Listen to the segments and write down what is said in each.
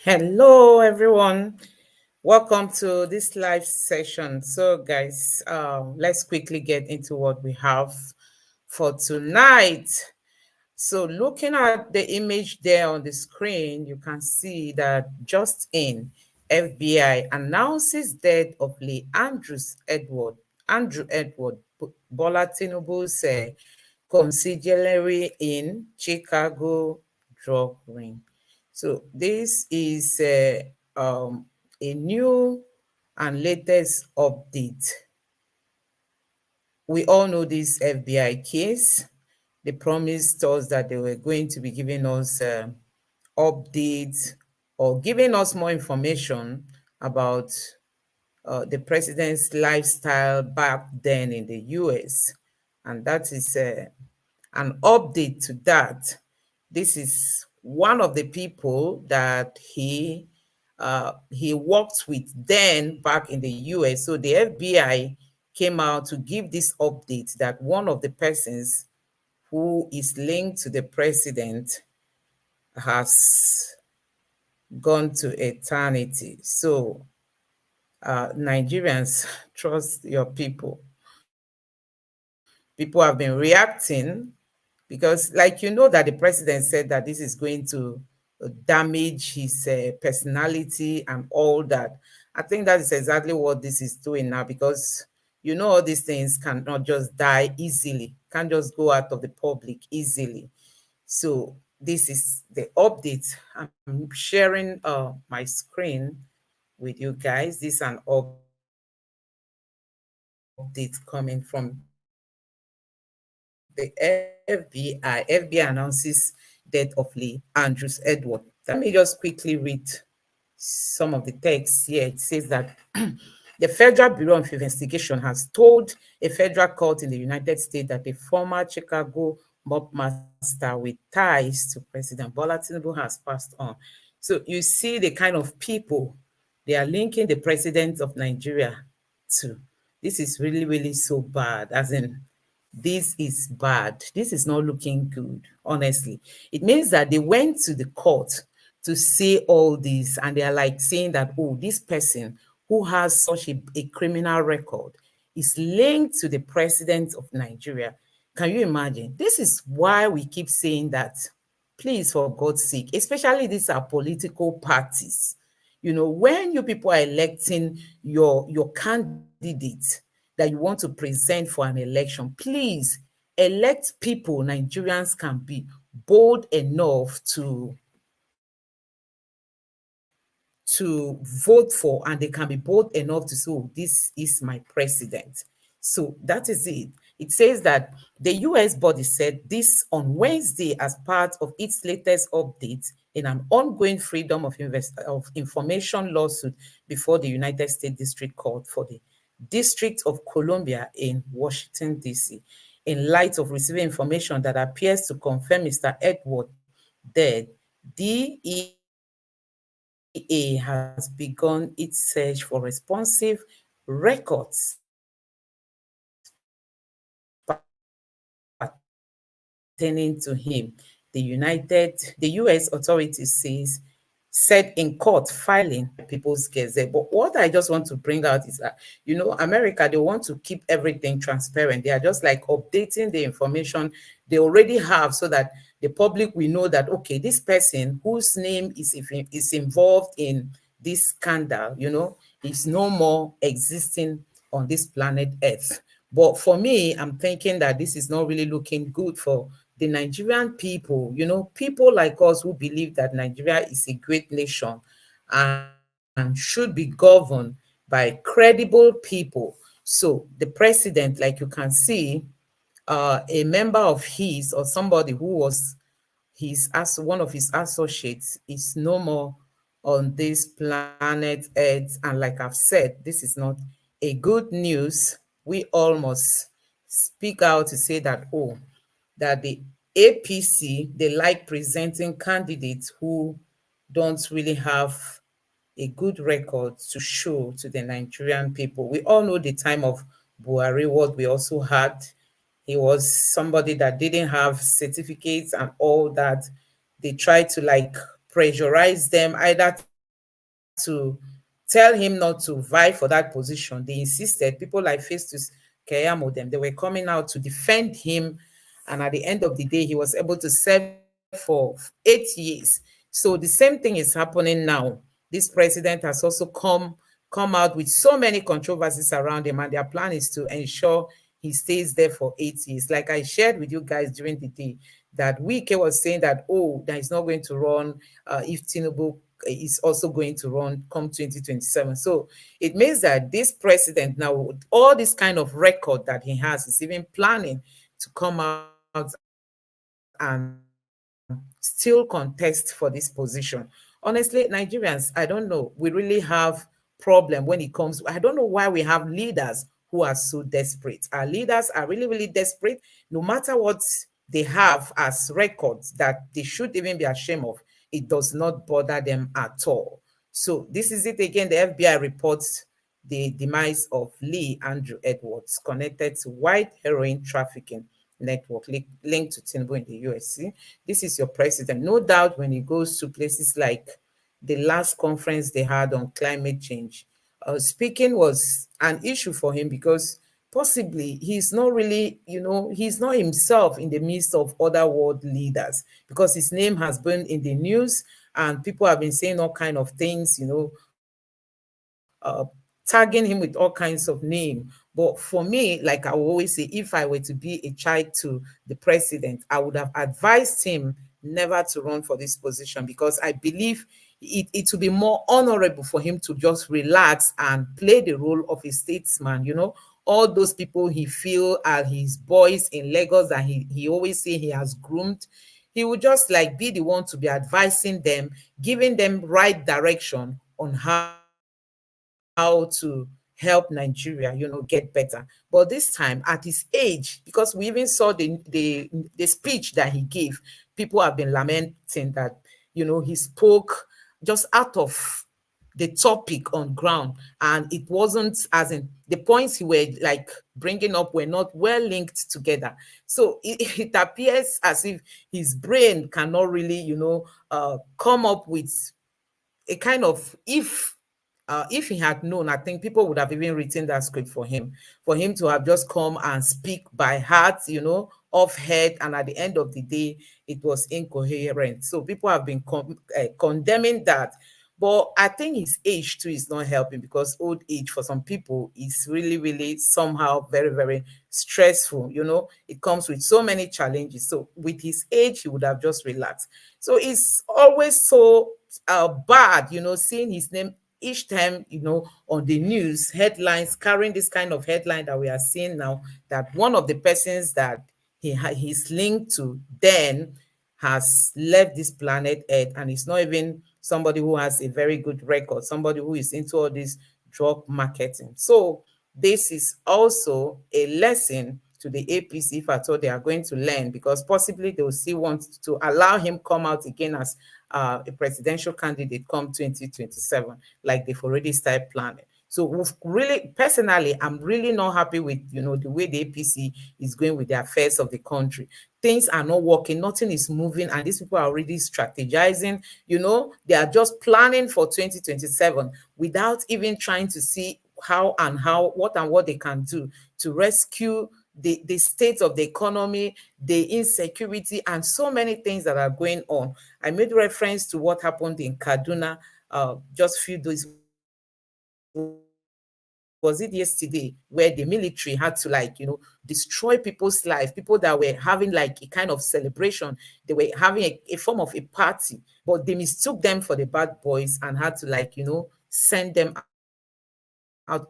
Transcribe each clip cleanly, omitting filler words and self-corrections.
Hello, everyone. Welcome to this live session. So, guys, let's quickly get into what we have for tonight. So, looking at the image there on the screen, you can see that just in FBI announces death of Lee Andrew Edward Bola Tinubu's consigliere in Chicago drug ring. So this is a new and latest update. We all know this FBI case. They promised us that they were going to be giving us updates or giving us more information about the president's lifestyle back then in the US. And that is an update to that. This is one of the people that he worked with then back in the US. So the FBI came out to give this update that one of the persons who is linked to the president has gone to eternity. So Nigerians, trust your people. People have been reacting because, like, that the president said that this is going to damage his personality and all that. I think that is exactly what this is doing now, because all these things cannot just die easily, can't just go out of the public easily. So this is the update. I'm sharing my screen with you guys. This is an update coming from the FBI. FBI announces death of Lee Andrews Edward. Let me just quickly read some of the text here. It says that the Federal Bureau of Investigation has told a federal court in the United States that a former Chicago mob master with ties to President Bola Tinubu has passed on. So you see the kind of people they are linking the president of Nigeria to. This is really, really so bad. As in, this is bad. This is not looking good, honestly. It means that they went to the court to say all this, and they are like saying that, oh, this person who has such a criminal record is linked to the president of Nigeria. Can you imagine? This is why we keep saying that, please, for God's sake, especially these are political parties. When you people are electing your candidate that you want to present for an election, please elect people Nigerians can be bold enough to vote for, and they can be bold enough to say, oh, this is my president. So that is it. It says that the US body said this on Wednesday as part of its latest update in an ongoing freedom of information lawsuit before the United States District Court for the District of Columbia in Washington, D.C., in light of receiving information that appears to confirm Mr. Edward dead. DEA has begun its search for responsive records pertaining to him. The US authorities said in court filing People's Gazette. But what I just want to bring out is that, America, they want to keep everything transparent. They are just like updating the information they already have so that the public will know that, okay, this person whose name is involved in this scandal, is no more existing on this planet Earth. But for me, I'm thinking that this is not really looking good for the Nigerian people, people like us who believe that Nigeria is a great nation and should be governed by credible people. So the president, like you can see, a member of his or somebody who was as one of his associates is no more on this planet Earth. And like I've said, this is not a good news. We all must speak out to say that, oh, that the APC, they like presenting candidates who don't really have a good record to show to the Nigerian people. We all know the time of Buhari, what we also had. He was somebody that didn't have certificates and all that. They tried to like pressurize them either to to tell him not to vie for that position. They insisted. People like Festus Keyamo, them, they were coming out to defend him. And at the end of the day, he was able to serve for 8 years. So the same thing is happening now. This president has also come out with so many controversies around him, and their plan is to ensure he stays there for 8 years. Like I shared with you guys during the day, that Wike was saying that, oh, that he's not going to run if Tinubu is also going to run come 2027. So it means that this president now, with all this kind of record that he has, is even planning to come out and still contest for this position. Honestly, Nigerians, I don't know. We really have problem when it comes. I don't know why we have leaders who are so desperate. Our leaders are really desperate. No matter what they have as records that they should even be ashamed of, it does not bother them at all. So this is it again. The FBI reports the demise of Lee Andrew Edwards connected to wide heroin trafficking network linked to Tinubu in the U.S. See, this is your president. No doubt when he goes to places like the last conference they had on climate change, speaking was an issue for him because possibly he's not really, he's not himself in the midst of other world leaders, because his name has been in the news and people have been saying all kind of things, tagging him with all kinds of name. But for me, like I will always say, if I were to be a child to the president, I would have advised him never to run for this position, because I believe it would be more honorable for him to just relax and play the role of a statesman. All those people he feel are his boys in Lagos that he always say he has groomed, he would just like be the one to be advising them, giving them right direction on how to help Nigeria, get better. But this time, at his age, because we even saw the speech that he gave, people have been lamenting that, he spoke just out of the topic on ground, and it wasn't, as in the points he were like bringing up were not well linked together. So it appears as if his brain cannot really, come up with a kind of, if he had known, I think people would have even written that script for him to have just come and speak by heart, off head, and at the end of the day, it was incoherent. So people have been condemning that. But I think his age too is not helping, because old age for some people is really, really somehow very, very stressful. It comes with so many challenges. So with his age, he would have just relaxed. So it's always so bad, seeing his name each time, on the news headlines, carrying this kind of headline that we are seeing now, that one of the persons that he's linked to then has left this planet Earth, and it's not even somebody who has a very good record, somebody who is into all this drug marketing. So this is also a lesson to the APC, if at all they are going to learn, because possibly they will still want to allow him come out again as a presidential candidate come 2027, like they've already started planning. So we've really, personally, I'm really not happy with, the way the APC is going with the affairs of the country. Things are not working, nothing is moving, and these people are already strategizing. They are just planning for 2027 without even trying to see what they can do to rescue the state of the economy, the insecurity, and so many things that are going on. I made reference to what happened in Kaduna just a few days. Was it yesterday, where the military had to destroy people's life, people that were having like a kind of celebration. They were having a form of a party, but they mistook them for the bad boys and had to send them out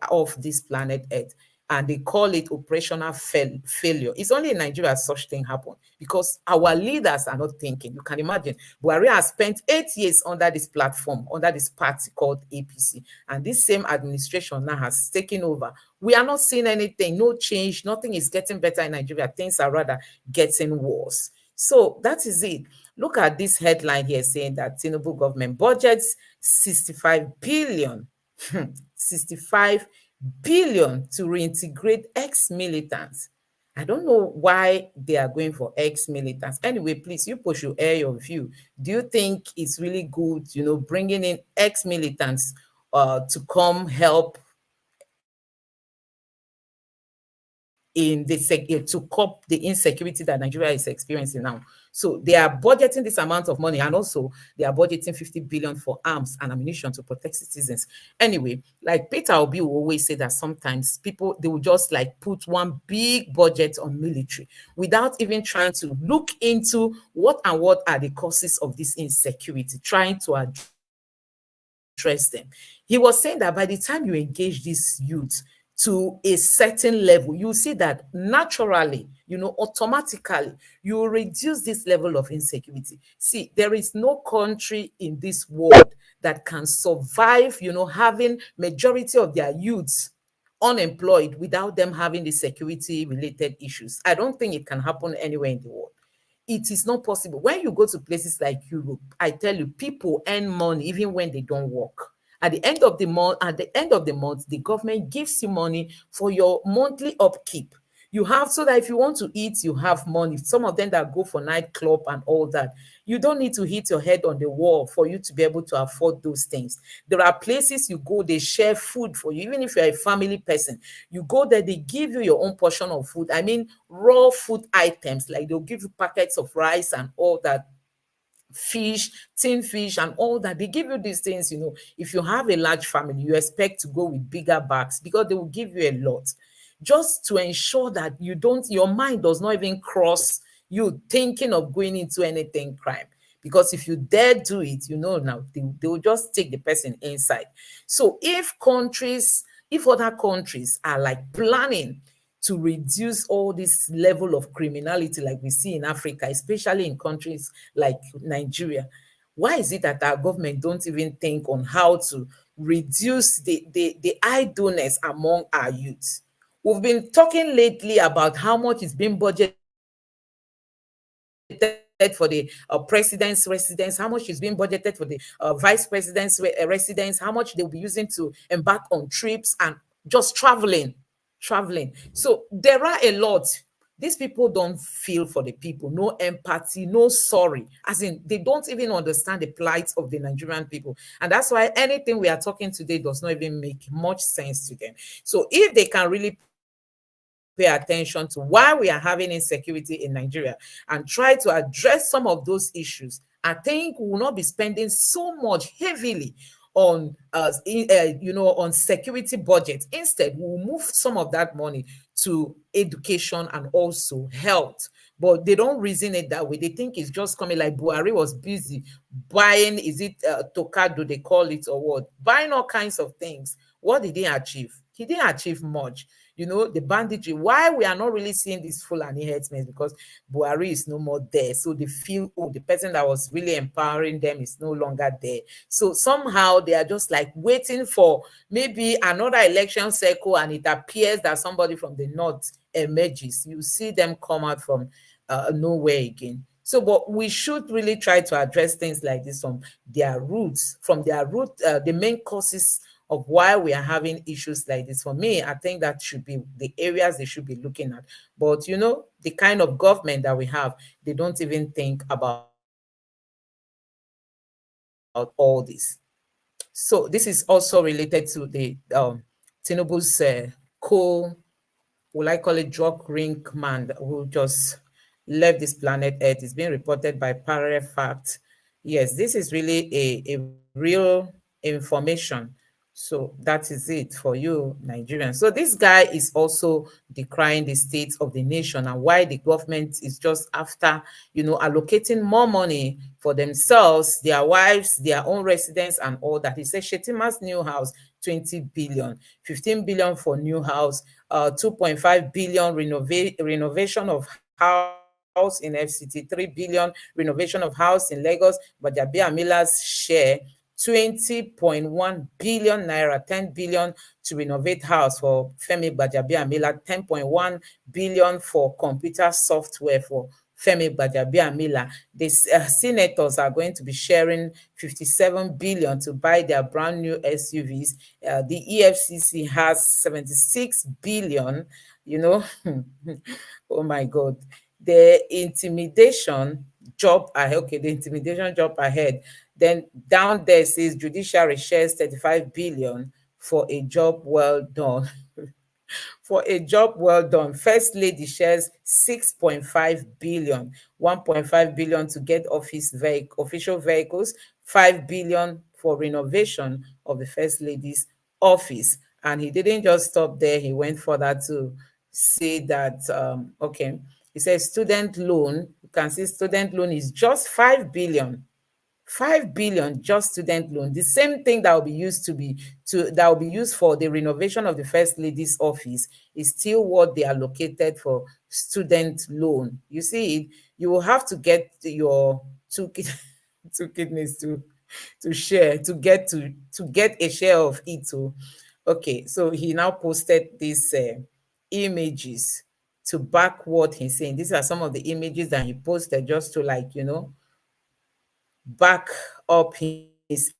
of this planet Earth. And they call it operational failure. It's only in Nigeria such thing happen, because our leaders are not thinking. You can imagine. Buhari has spent 8 years under this platform, under this party called APC, and this same administration now has taken over. We are not seeing anything, no change, nothing is getting better in Nigeria. Things are rather getting worse. So that is it. Look at this headline here saying that Tinubu government budgets 65 billion 65 billion to reintegrate ex-militants. I don't know why they are going for ex-militants. Anyway, please, you push your air your view. Do you think it's really good, bringing in ex-militants to come help in to cope the insecurity that Nigeria is experiencing now? So they are budgeting this amount of money, and also they are budgeting 50 billion for arms and ammunition to protect citizens. Anyway, like Peter Obi will always say that sometimes people, they will just like put one big budget on military without even trying to look into what are the causes of this insecurity, trying to address them. He was saying that by the time you engage these youth to a certain level, you see that naturally, automatically, you reduce this level of insecurity. See, there is no country in this world that can survive, having majority of their youths unemployed without them having the security related issues. I don't think it can happen anywhere in the world. It is not possible. When you go to places like Europe, I tell you, people earn money even when they don't work. At the end of the month, the government gives you money for your monthly upkeep. You have, so that if you want to eat, you have money. Some of them that go for nightclub and all that, you don't need to hit your head on the wall for you to be able to afford those things. There are places you go, they share food for you. Even if you're a family person, you go there, they give you your own portion of food. I mean, raw food items, like they'll give you packets of rice and all that, fish, tin fish, and all that. They give you these things. If you have a large family, you expect to go with bigger bags because they will give you a lot, just to ensure that your mind does not even cross you thinking of going into anything crime. Because if you dare do it, now they will just take the person inside. So if other countries are like planning to reduce all this level of criminality like we see in Africa, especially in countries like Nigeria, why is it that our government don't even think on how to reduce the idleness among our youth? We've been talking lately about how much is being budgeted for the president's residence, how much is being budgeted for the vice president's residence, how much they'll be using to embark on trips and just traveling. So there are a lot. These people don't feel for the people, no empathy, no sorry. As in, they don't even understand the plight of the Nigerian people. And that's why anything we are talking today does not even make much sense to them. So if they can really pay attention to why we are having insecurity in Nigeria and try to address some of those issues, I think we will not be spending so much heavily on on security budget. Instead, we'll move some of that money to education and also health. But they don't reason it that way. They think it's just coming, like Buhari was busy buying, is it Tokado they call it, or what? Buying all kinds of things. What did he achieve? He didn't achieve much. The banditry. Why we are not really seeing this Fulani herdsmen? Because Buhari is no more there. So they feel, oh, the person that was really empowering them is no longer there. So somehow they are just like waiting for maybe another election cycle, and it appears that somebody from the north emerges. You see them come out from nowhere again. So, but we should really try to address things like this from their roots, the main causes of why we are having issues like this. For me, I think that should be the areas they should be looking at. But the kind of government that we have, they don't even think about all this. So this is also related to the Tinubu's co, will I call it, drug ring man who just left this planet Earth. It's being reported by Parallel Fact. Yes, this is really a real information. So that is it for you, Nigerians. So this guy is also decrying the state of the nation and why the government is just after, allocating more money for themselves, their wives, their own residents, and all that. He says Shetima's new house, 20 billion, 15 billion for new house, 2.5 billion renovation of house in FCT, 3 billion renovation of house in Lagos, but Amila's share 20.1 billion naira, 10 billion to renovate house for Femi Gbajabiamila, 10.1 billion for computer software for Femi Gbajabiamila. The senators are going to be sharing 57 billion to buy their brand new SUVs. The EFCC has 76 billion you know. Oh my God. The intimidation job ahead. Okay, the intimidation job ahead. Then down there says judiciary shares 35 billion for a job well done. For a job well done. First Lady shares 6.5 billion, 1.5 billion to get official vehicles, 5 billion for renovation of the First Lady's office. And he didn't just stop there, he went further to say that, okay, he says student loan, you can see student loan is just 5 billion, 5 billion just student loan. The same thing that will be used that will be used for the renovation of the First Lady's office is still what they allocated for student loan. You see it, you will have to get your two kidneys to share to get a share of it. Oh. Okay, so he now posted these images to back what he's saying. These are some of the images that he posted just to, like, back up his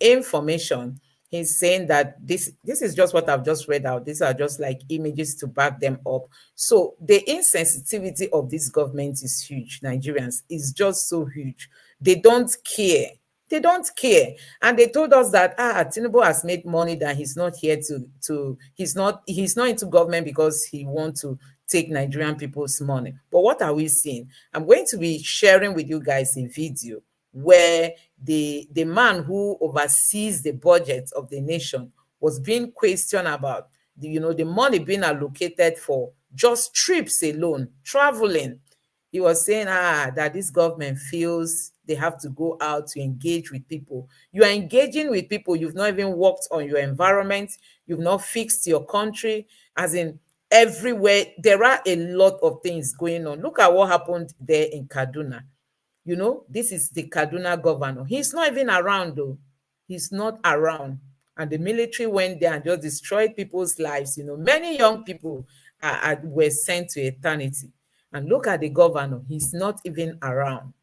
information. He's saying that this is just what I've just read out. These are just like images to back them up. So the insensitivity of this government is huge. Nigerians is just so huge. They don't care. They don't care. And they told us that Tinubu has made money, that he's not here to he's not into government because he wants to take Nigerian people's money. But what are we seeing? I'm going to be sharing with you guys a video where the man who oversees the budget of the nation was being questioned about the money being allocated for just trips alone, traveling. He was saying that this government feels they have to go out to engage with people. You are engaging with people, you've not even worked on your environment, you've not fixed your country. As in, everywhere there are a lot of things going on. Look at what happened there in Kaduna. This is the Kaduna governor. He's not even around though. He's not around. And the military went there and just destroyed people's lives. Many young people were sent to eternity. And look at the governor. He's not even around.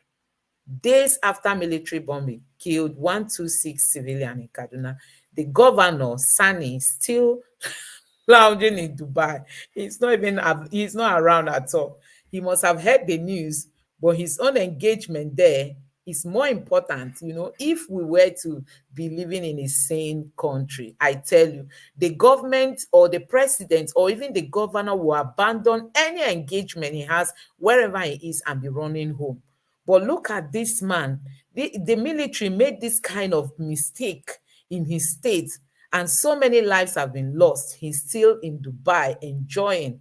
Days after military bombing killed 126 civilian in Kaduna, the governor, Sani, still lounging in Dubai. He's not around at all. He must have heard the news, but his own engagement there is more important. If we were to be living in a sane country, I tell you, the government or the president or even the governor will abandon any engagement he has wherever he is and be running home. But look at this man. The military made this kind of mistake in his state, and so many lives have been lost. He's still in Dubai enjoying.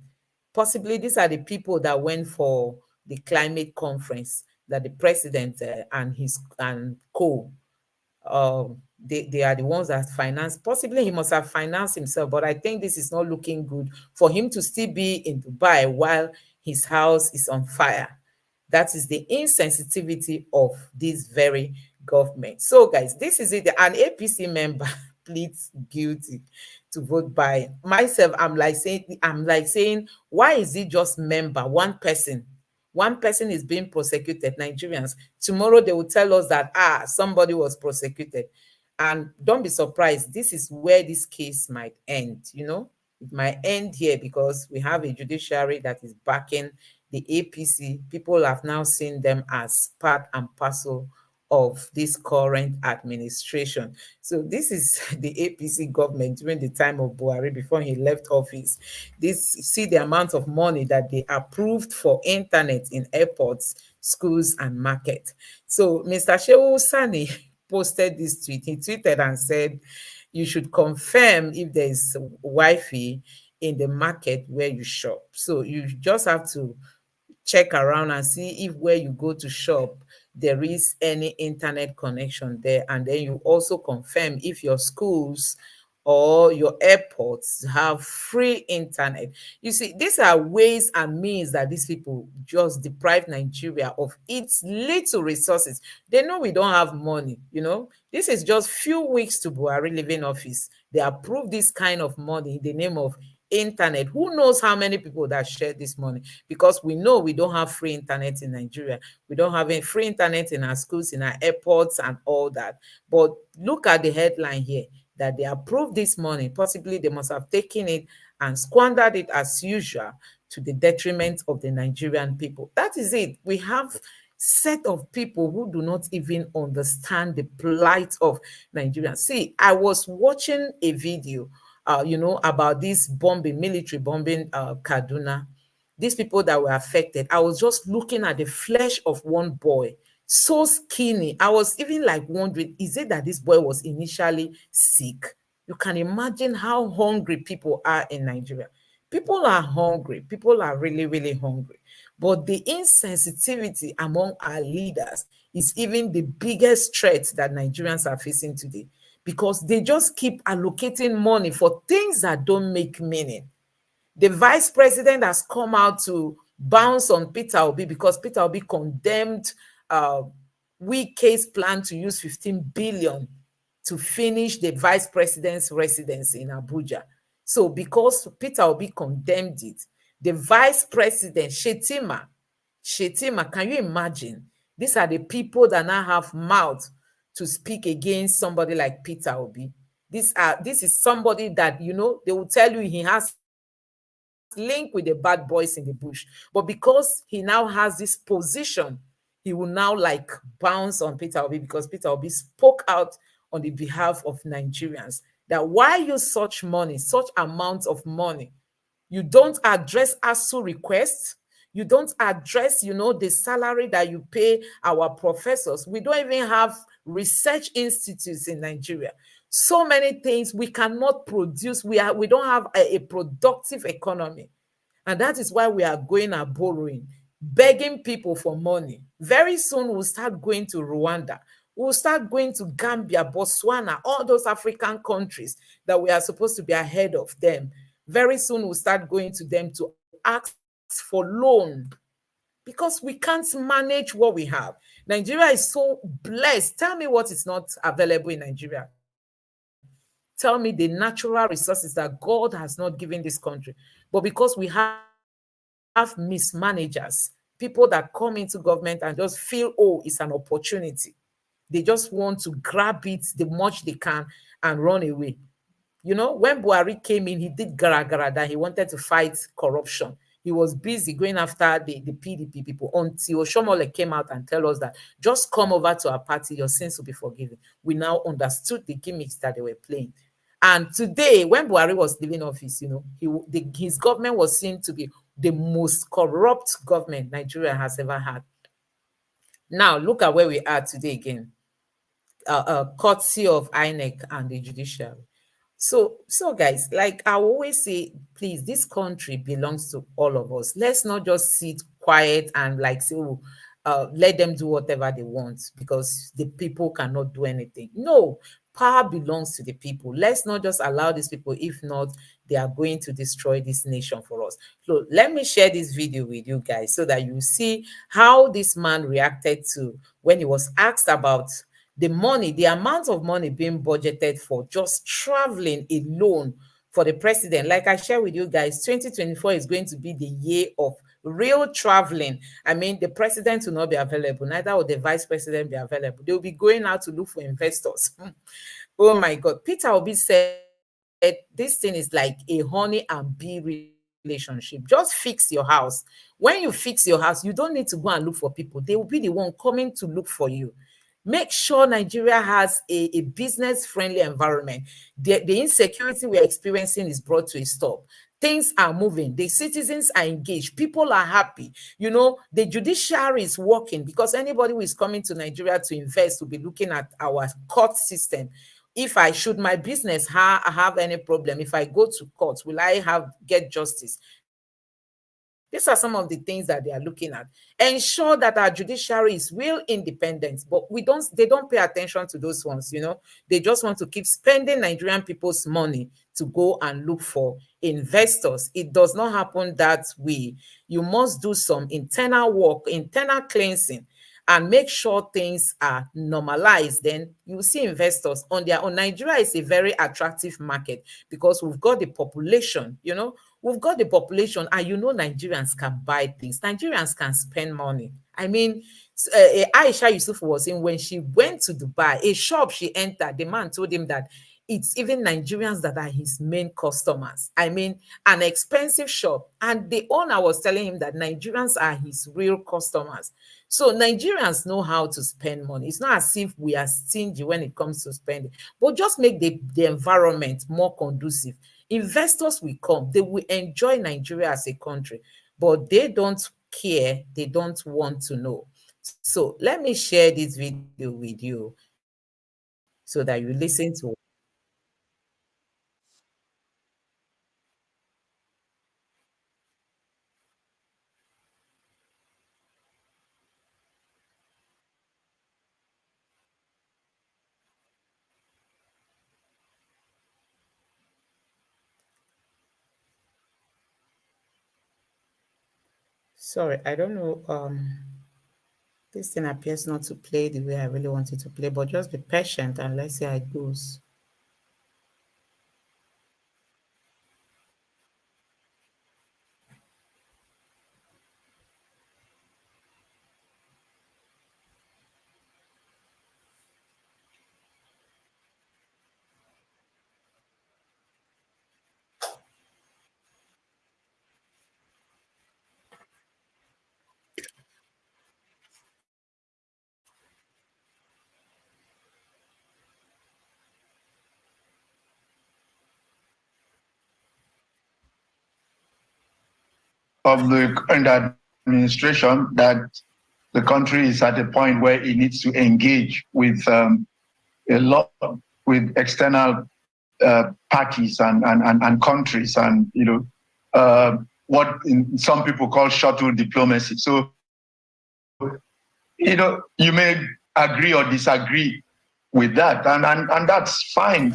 Possibly these are the people that went for the climate conference that the president and his and co they are the ones that finance. Possibly he must have financed himself, but I think this is not looking good for him to still be in Dubai while his house is on fire. That is the insensitivity of this very government. So, guys, this is it. An APC member pleads guilty to vote by myself. I'm like saying, why is it just member, one person? One person is being prosecuted, Nigerians. Tomorrow they will tell us that somebody was prosecuted. And don't be surprised, this is where this case might end. It might end here because we have a judiciary that is backing the APC. People have now seen them as part and parcel of this current administration. So this is the APC government during the time of Buhari before he left office. See the amount of money that they approved for internet in airports, schools, and market. So Mr. Shehu Sani posted this tweet. He tweeted and said, you should confirm if there is Wi-Fi in the market where you shop. So you just have to check around and see if where you go to shop there is any internet connection there, and then you also confirm if your schools or your airports have free internet. You see, these are ways and means that these people just deprive Nigeria of its little resources. They know we don't have money. This is just few weeks to Buhari leaving office. They approve this kind of money in the name of internet. Who knows how many people that share this money? Because we know we don't have free internet in Nigeria. We don't have any free internet in our schools, in our airports, and all that. But look at the headline here, that they approved this money. Possibly they must have taken it and squandered it as usual to the detriment of the Nigerian people. That is it. We have set of people who do not even understand the plight of Nigerians. See, I was watching a video, about this bombing, military bombing, Kaduna. These people that were affected, I was just looking at the flesh of one boy, so skinny. I was even like wondering, is it that this boy was initially sick? You can imagine how hungry people are in Nigeria. People are hungry. People are really, really hungry. But the insensitivity among our leaders is even the biggest threat that Nigerians are facing today, because they just keep allocating money for things that don't make meaning. The vice president has come out to bounce on Peter Obi because Peter Obi condemned uh, Wike's plan to use 15 billion to finish the vice president's residence in Abuja. So because Peter Obi condemned it, the vice president, Shetima, can you imagine? These are the people that now have mouth to speak against somebody like Peter Obi. This is somebody that, they will tell you he has link with the bad boys in the bush. But because he now has this position, he will now like bounce on Peter Obi, because Peter Obi spoke out on the behalf of Nigerians that why use such money, such amounts of money? You don't address ASU requests. You don't address, the salary that you pay our professors. We don't even have research institutes in Nigeria. So many things we cannot produce. We don't have a productive economy. And that is why we are going and borrowing, begging people for money. Very soon we'll start going to Rwanda. We'll start going to Gambia, Botswana, all those African countries that we are supposed to be ahead of them. Very soon we'll start going to them to ask for loan, because we can't manage what we have. Nigeria is so blessed. Tell me what is not available in Nigeria. Tell me the natural resources that God has not given this country. But because we have mismanagers, people that come into government and just feel, oh, it's an opportunity. They just want to grab it the much they can and run away. When Buhari came in, he did gara that he wanted to fight corruption. He was busy going after the PDP people until Shomole came out and tell us that just come over to our party, your sins will be forgiven. We now understood the gimmicks that they were playing. And today, when Buhari was leaving office, his government was seen to be the most corrupt government Nigeria has ever had. Now, look at where we are today again, courtesy of INEC and the judiciary. So guys, like I always say, please, this country belongs to all of us. Let's not just sit quiet and like say, oh, let them do whatever they want because the people cannot do anything. No, power belongs to the people. Let's not just allow these people. If not, they are going to destroy this nation for us. So let me share this video with you guys so that you see how this man reacted to when he was asked about the money, the amount of money being budgeted for just traveling alone for the president. Like I share with you guys, 2024 is going to be the year of real traveling. I mean, the president will not be available, neither will the vice president be available. They will be going out to look for investors. Oh my God. Peter Obi said this thing is like a honey and bee relationship. Just fix your house. When you fix your house, you don't need to go and look for people. They will be the one coming to look for you. Make sure Nigeria has a business-friendly environment. The insecurity we are experiencing is brought to a stop. Things are moving. The citizens are engaged. People are happy. The judiciary is working because anybody who is coming to Nigeria to invest will be looking at our court system. If I should my business have any problem, if I go to court, will I get justice? These are some of the things that they are looking at. Ensure that our judiciary is real independent, but they don't pay attention to those ones. They just want to keep spending Nigerian people's money to go and look for investors. It does not happen that way. You must do some internal work, internal cleansing, and make sure things are normalized. Then you see investors on their own. Nigeria is a very attractive market because we've got the population, we've got the population, and Nigerians can buy things. Nigerians can spend money. I mean, Aisha Yusuf was saying when she went to Dubai, a shop she entered, the man told him that it's even Nigerians that are his main customers. I mean, an expensive shop. And the owner was telling him that Nigerians are his real customers. So Nigerians know how to spend money. It's not as if we are stingy when it comes to spending, but just make the environment more conducive. Investors will come, they will enjoy Nigeria as a country, but they don't care, they don't want to know. So let me share this video with you so that you listen to. Sorry, I don't know. This thing appears not to play the way I really want it to play, but just be patient and let's see how it goes. Of the current administration that the country is at a point where it needs to engage with a lot with external parties and countries, and what some people call shuttle diplomacy. So you may agree or disagree with that, and that's fine.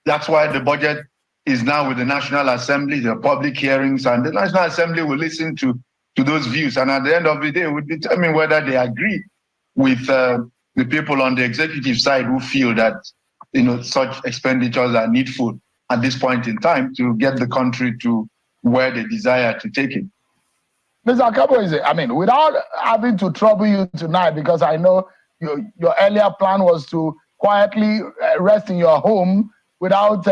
That's why the budget is now with the National Assembly, the public hearings, and the National Assembly will listen to those views, and at the end of the day, will determine whether they agree with the people on the executive side who feel that such expenditures are needful at this point in time to get the country to where they desire to take it. Mr. Akaboise, I mean, without having to trouble you tonight, because I know your earlier plan was to quietly rest in your home without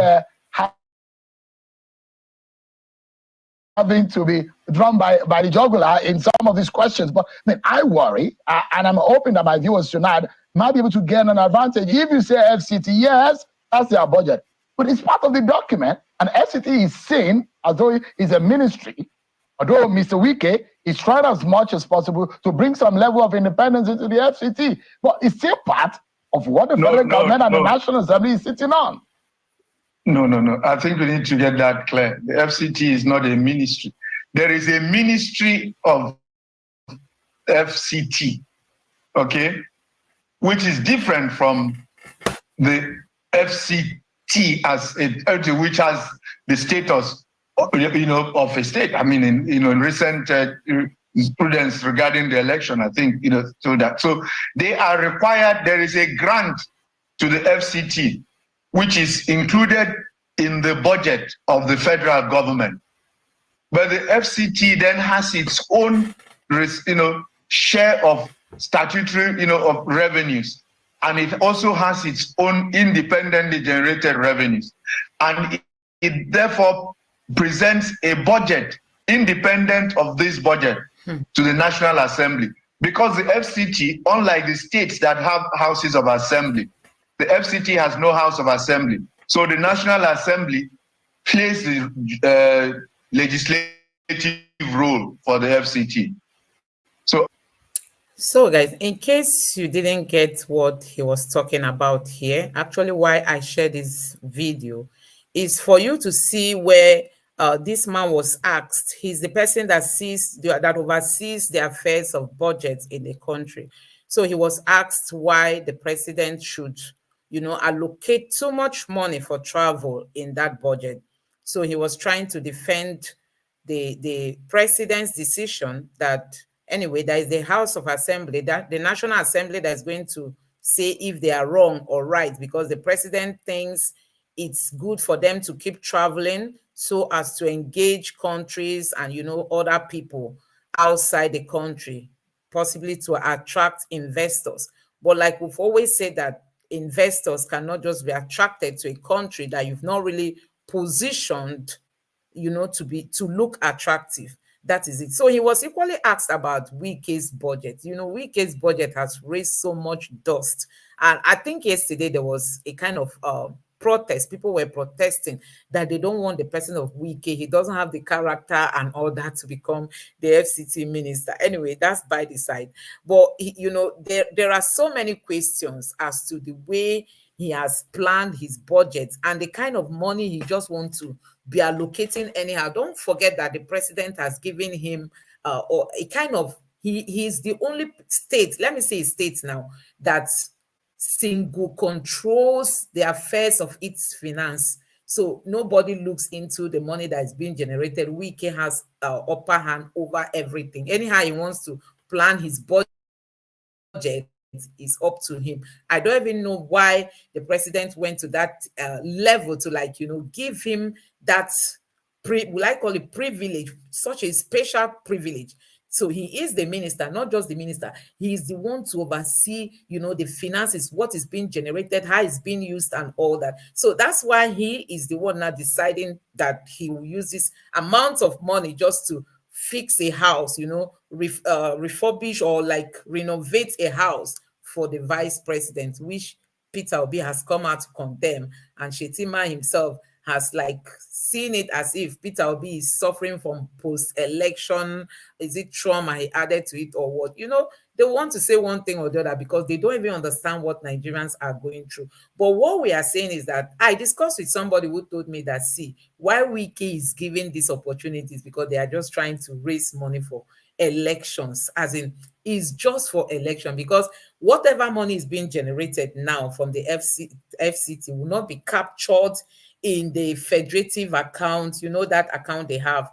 having to be drawn by the jugular in some of these questions. But I mean, I worry, and I'm hoping that my viewers tonight might be able to gain an advantage. If you say FCT, yes, that's their budget, but it's part of the document, and FCT is seen as though it's a ministry. Although Mr. Wike is trying as much as possible to bring some level of independence into the FCT, but it's still part of what the federal government and the National Assembly is sitting on. No. I think we need to get that clear. The FCT is not a ministry. There is a ministry of FCT, okay, which is different from the FCT as which has the status, of a state. I mean, in recent prudence regarding the election, I think, so they are required. There is a grant to the FCT, which is included in the budget of the federal government. But the FCT then has its own, share of statutory, of revenues. And it also has its own independently generated revenues. And it therefore presents a budget independent of this budget to the National Assembly. Because the FCT, unlike the states that have houses of assembly, the FCT has no house of assembly. So the National Assembly plays the legislative role for the FCT. So guys, in case you didn't get what he was talking about here, actually why I shared this video is for you to see where this man was asked. He's the person that oversees the affairs of budgets in the country. So he was asked why the president should, allocate too much money for travel in that budget. So he was trying to defend the president's decision that anyway, there is the House of Assembly, that the National Assembly that is going to say if they are wrong or right, because the president thinks it's good for them to keep traveling so as to engage countries and other people outside the country, possibly to attract investors. But like we've always said, that investors cannot just be attracted to a country that you've not really positioned, to look attractive. That is it. So he was equally asked about Wike's budget. Wike's budget has raised so much dust. And I think yesterday there was a kind of protest. People were protesting that they don't want the person of Wike. He doesn't have the character and all that to become the FCT minister. Anyway, that's by the side. But there are so many questions as to the way he has planned his budget and the kind of money he just wants to be allocating anyhow. Don't forget that the president has given him or a kind of he's the only state, let me say state now, that single controls the affairs of its finance. So nobody looks into the money that is being generated. Wike has upper hand over everything. Anyhow he wants to plan his budget is up to him. I don't even know why the president went to that level to give him that will I call it privilege, such a special privilege. So he is the minister, not just the minister. He is the one to oversee, the finances, what is being generated, how it's being used, and all that. So that's why he is the one now deciding that he will use this amount of money just to fix a house, refurbish or renovate a house for the vice president, which Peter Obi has come out to condemn, and Shetima himself has seen it as if Peter Obi is suffering from post-election, is it trauma he added to it or what? They want to say one thing or the other because they don't even understand what Nigerians are going through. But what we are saying is that I discussed with somebody who told me that, see, why Wike is giving these opportunities because they are just trying to raise money for elections, as in is just for election, because whatever money is being generated now from the FCT will not be captured in the federative account, that account they have.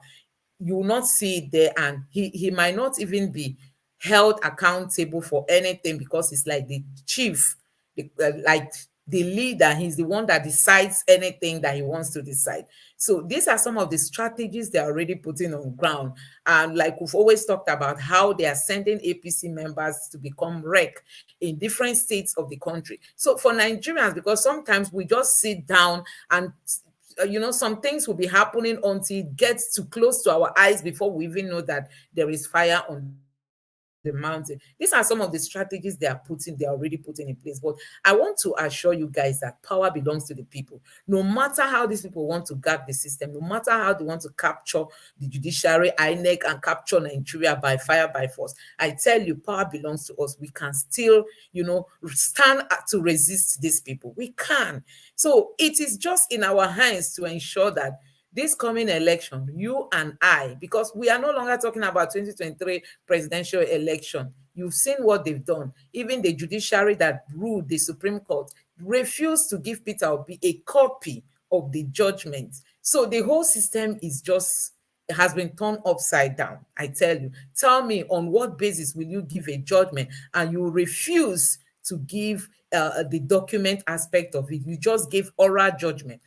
You will not see it there, and he might not even be held accountable for anything because it's like the chief, the leader. He's the one that decides anything that he wants to decide. So these are some of the strategies they're already putting on ground. And like we've always talked about how they are sending APC members to become rec in different states of the country. So for Nigerians, because sometimes we just sit down and some things will be happening until it gets too close to our eyes before we even know that there is fire on the mountain. These are some of the strategies they are already putting in place. But I want to assure you guys that power belongs to the people. No matter how these people want to gag the system, no matter how they want to capture the judiciary, INEC, and capture Nigeria by fire, by force, I tell you, power belongs to us. We can still, stand to resist these people. We can. So it is just in our hands to ensure that this coming election, you and I, because we are no longer talking about 2023 presidential election. You've seen what they've done. Even the judiciary that ruled the Supreme Court refused to give Peter Obi a copy of the judgment. So the whole system has been turned upside down. I tell you, tell me on what basis will you give a judgment and you refuse to give the document aspect of it? You just gave oral judgment.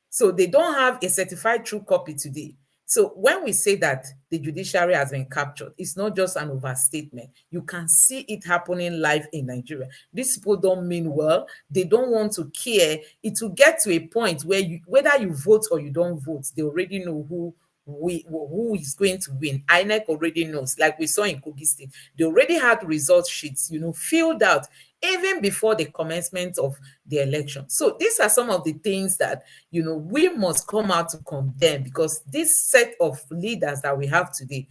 So they don't have a certified true copy today. So when we say that the judiciary has been captured, it's not just an overstatement. You can see it happening live in Nigeria. These people don't mean well. They don't want to care. It will get to a point where whether you vote or you don't vote, they already know who is going to win. INEC already knows, like we saw in Kogi State. They already had result sheets, filled out even before the commencement of the election. So these are some of the things that, we must come out to condemn, because this set of leaders that we have today,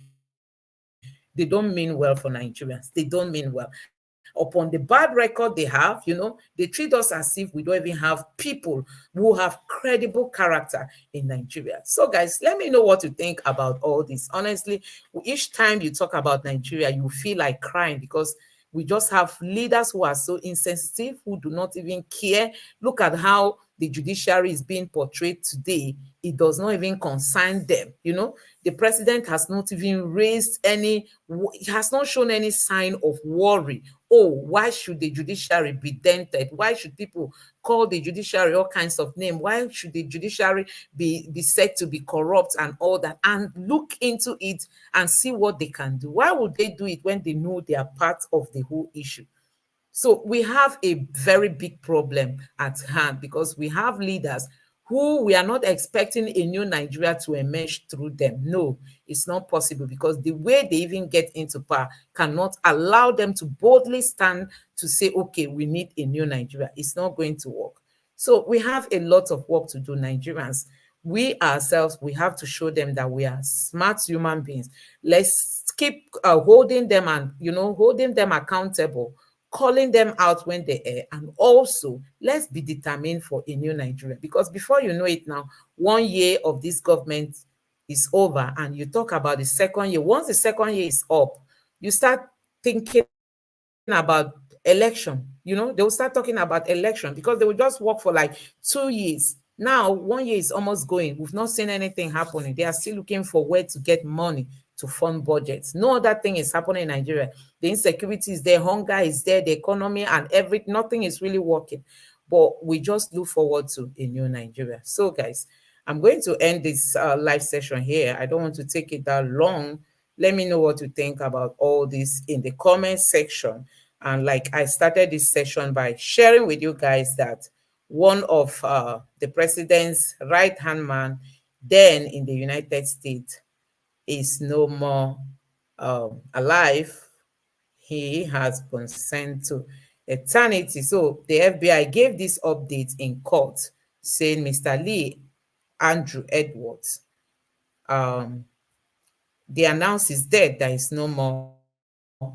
they don't mean well for Nigerians. They don't mean well. Upon the bad record they have, they treat us as if we don't even have people who have credible character in Nigeria. So guys, let me know what you think about all this. Honestly, each time you talk about Nigeria, you feel like crying, because we just have leaders who are so insensitive, who do not even care. Look at how the judiciary is being portrayed today. It does not even concern them. The president has not even has not shown any sign of worry. Oh, why should the judiciary be dented? Why should people call the judiciary all kinds of names? Why should the judiciary be said to be corrupt and all that? And look into it and see what they can do. Why would they do it when they know they are part of the whole issue? So we have a very big problem at hand because we have leaders who we are not expecting a new Nigeria to emerge through them. No, it's not possible because the way they even get into power cannot allow them to boldly stand to say, okay, we need a new Nigeria. It's not going to work. So we have a lot of work to do, Nigerians. We ourselves, we have to show them that we are smart human beings. Let's keep holding them and, holding them accountable, calling them out when they err, and also let's be determined for a new Nigeria. Because before you know it now, 1 year of this government is over, and you talk about the second year. Once the second year is up, you start thinking about election. They will start talking about election because they will just work for like 2 years. Now 1 year is almost going. We've not seen anything happening. They are still looking for where to get money to fund budgets. No other thing is happening in Nigeria. The insecurity is there, hunger is there, the economy and nothing is really working. But we just look forward to a new Nigeria. So guys, I'm going to end this live session here. I don't want to take it that long. Let me know what you think about all this in the comment section. And like I started this session by sharing with you guys that one of the president's right-hand man then in the United States is no more alive. He has been sent to eternity. So the FBI gave this update in court saying Mr. Lee Andrew Edwards, they announced his death, that is no more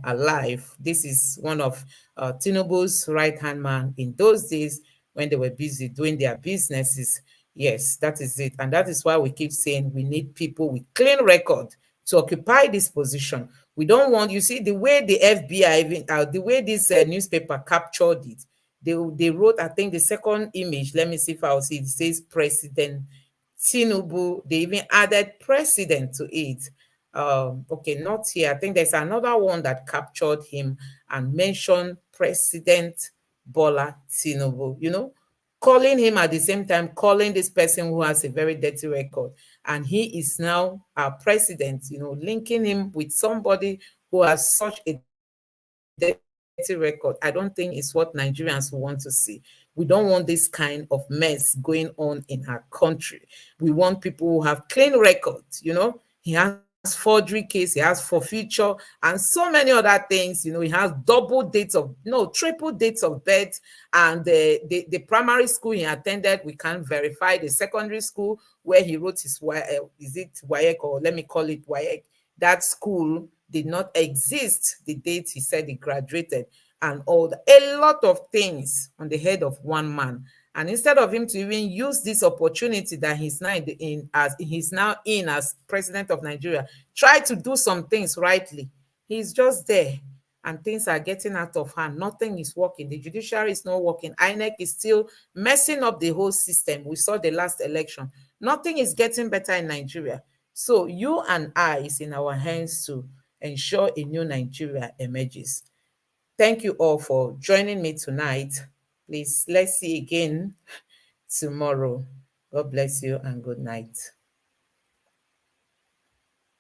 alive. This is one of Tinubu's right-hand man in those days when they were busy doing their businesses. Yes, that is it. And that is why we keep saying we need people with clean record to occupy this position. We don't want, you see, the way the FBI, even the way this newspaper captured it, they wrote, I think the second image, let me see if I'll see it, says President Tinubu. They even added president to it. Okay, not here. I think there's another one that captured him and mentioned President Bola Tinubu, calling him at the same time, calling this person who has a very dirty record. And he is now our president, linking him with somebody who has such a dirty record. I don't think it's what Nigerians want to see. We don't want this kind of mess going on in our country. We want people who have clean records, He has forgery case, he has forfeiture, and so many other things. He has triple dates of birth, and the primary school he attended, we can't verify. The secondary school where he wrote his is it WAEC, or let me call it WAEC, that school did not exist the date he said he graduated, and a lot of things on the head of one man. And instead of him to even use this opportunity that he's now in as president of Nigeria, try to do some things rightly. He's just there, and things are getting out of hand. Nothing is working. The judiciary is not working. INEC is still messing up the whole system. We saw the last election. Nothing is getting better in Nigeria. So you and I, is in our hands to ensure a new Nigeria emerges. Thank you all for joining me tonight. Please, let's see again tomorrow. God bless you and good night.